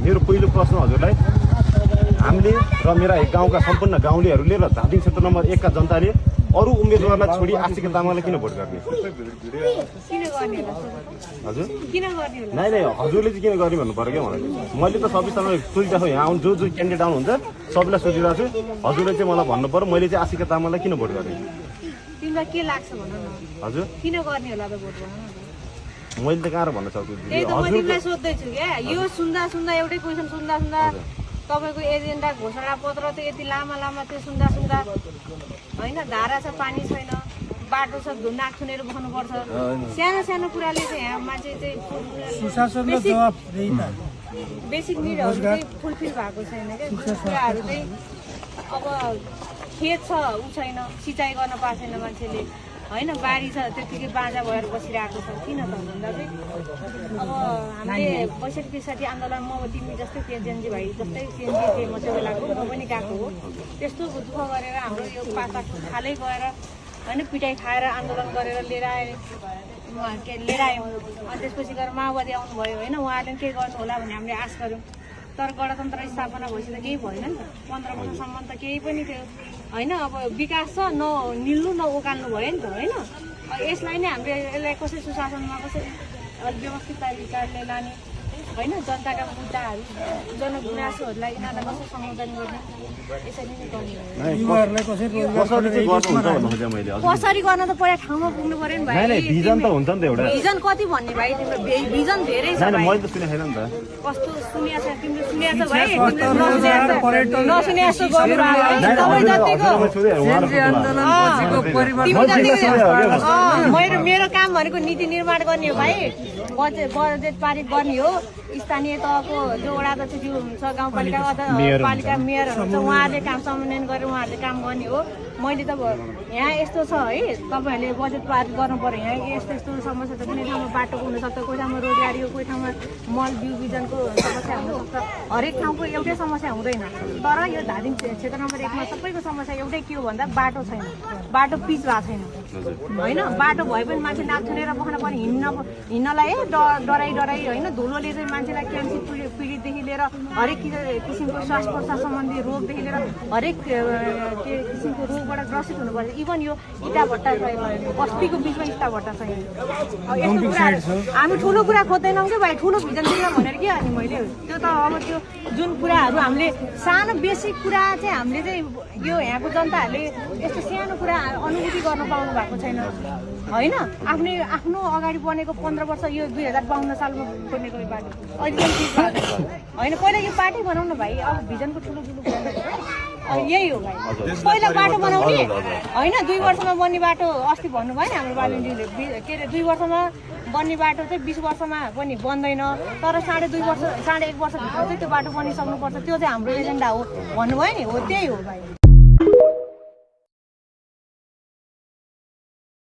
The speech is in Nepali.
मेरो पहिलो प्रश्न हजुरलाई, हामीले र मेरा गाउँका सम्पूर्ण गाउँलेहरूले र धादिङ क्षेत्र नम्बर 1 का जनताले अरू उम्मेदवारलाई छोडी आशिका तामाङलाई किन भोट गर्ने? हजुर नै हजुरले चाहिँ किन गर्ने भन्नु पर्यो क्या मलाई। मैले त सबैसँग सोधिरहेको यहाँ आउनु जो क्यान्डिडेट आउनुहुन्छ सबैलाई सोधिरहेको छु। हजुरले चाहिँ मलाई भन्नु पर्यो मैले चाहिँ आशिका तामाङलाई किन भोट गर्ने? तिमीलाई के लाग्छ भन न हजुर किन गर्ने होला त भोट भन न। मैले त कहाँ भन्न सक्छु। त्यही त म तिमीलाई सोध्दैछु क्या। यो सुन्दा एउटै क्वेसन सुन्दा तपाईँको एजेन्डा घोषणा पत्र त यति लामा त्यो सुन्दा होइन, धारा छ, पानी छैन, बाटो छ, नाक सुनेर बस्नुपर्छ। सानो कुराले चाहिँ यहाँ मान्छे चाहिँ बेसिक निडहरू चाहिँ फुलफिल भएको छैन क्या। कुराहरू चाहिँ अब खेत छ ऊ छैन, सिँचाइ गर्न पाएको छैन मान्छेले होइन, बारी छ त्यतिकै बाँझा भएर बसिरहेको छ। किन त भन्दा चाहिँ अब हामीले ६२ आन्दोलनमा म तिमी जस्तै जेन्जी भाइ जस्तै जेन्जी थिएँ, म त्यो बेलाको म पनि गएको हो। त्यस्तो दुःख गरेर हाम्रो यो पाता खालै गएर होइन पिटाइ खाएर आन्दोलन गरेर लिएर आयौँ। अनि त्यसपछि गएर माओवादी आउनुभयो होइन, उहाँहरूले केही गर्नु होला भन्ने हामीले आश गऱ्यौँ। तर गणतन्त्र स्थापना भएपछि त केही भएन नि त। 15 वर्षसम्म त केही पनि थियो होइन। अब विकास छ, न निल्नु न उकाल्नु भयो नि त होइन। यसलाई नै हामीले यसलाई कसरी सुशासनमा कसरी अलिक व्यवस्थित तरिकाले लाने होइन, जनताका मुद्दाहरू जनगुनासोहरूलाई यिनीहरूलाई कसरी सम्बोधन गर्ने, यसरी नै गर्ने। कसरी गर्न त पहिला ठाउँमा पुग्नु पर्यो नि भाइ। भिजन त हुन्छ नि त एउटा। भिजन कति भन्ने भाइ? तिम्रो भिजन धेरै छ। मैले त सुने छैन नि त। कस्तो सुनिया छ तिमीले? सुनिया छ भाइ? नसुनिया जस्तो गर्नु मेरो काम भनेको नीति निर्माण गर्ने हो भाइ। बजेट पारित गर्ने हो। स्थानीय तहको जो वडा अध्यक्षज्यू हुनुहुन्छ, गाउँपालिका पालिका मेयरहरू हुन्छ, उहाँहरूले काम समन्वयन गरेर उहाँहरूले काम गर्ने हो। मैले त यहाँ यस्तो छ है, तपाईँहरूले बजेट पारित गर्नु पर्यो। यहाँ यस्तो समस्या छ, कुनै ठाउँमा बाटोको हुनसक्छ, कोही ठाउँमा रोजगारी हो, कोही ठाउँमा मल बिउ बिजनको समस्या हुनसक्छ। हरेक ठाउँको एउटै समस्या हुँदैन। तर यो धादिङ क्षेत्र नम्बर 1 मा सबैको समस्या एउटै के हो भन्दा बाटो छैन, बाटो पिच भएको छैन होइन। बाटो भए पनि मान्छे नाक छुनेर बस्न पर्ने, हिँड्नलाई डराइ होइन। धुलोले चाहिँ मान्छेलाई क्यान्सर पीडितदेखि लिएर हरेक किसिमको श्वास प्रश्वास सम्बन्धी रोगदेखि लिएर हरेक किसिमको रोगबाट ग्रसित हुनुपर्छ। इभन यो इँटा भट्टा बस्तीको बिचमा इँटा भट्टा छ। यस्तो कुरा हामी ठुलो कुरा खोज्दैनौँ कि भाइ, ठुलो भिजन दिन भनेर के अनि मैले त्यो त अब त्यो जुन कुराहरू हामीले सानो बेसिक कुरा चाहिँ हामीले चाहिँ यो यहाँको जनताहरूले यस्तो सानो कुरा अनुभूति गर्न पाउनु भएको छैन होइन। आफ्नो अगाडि बनेको 15 वर्ष यो 2052 सालमा बनेको यो पार्टी अहिले पनि ठिक भएको होइन। पहिला यो पार्टी बनाउनु न भाइ। अब भिजनको ठुलो यही हो भाइ। पहिला बाटो बनाउने होइन, 2 वर्षमा बन्ने बाटो अस्ति भन्नुभयो नि हाम्रो बालुन्जीले के अरे 2 वर्षमा बन्ने बाटो चाहिँ 20 वर्षमा पनि बन्दैन। तर 1.5 वर्ष 1.5 वर्षभित्र चाहिँ त्यो बाटो बनिसक्नुपर्छ। त्यो चाहिँ हाम्रो एजेन्डा हो भन्नुभयो नि, हो त्यही हो भाइ।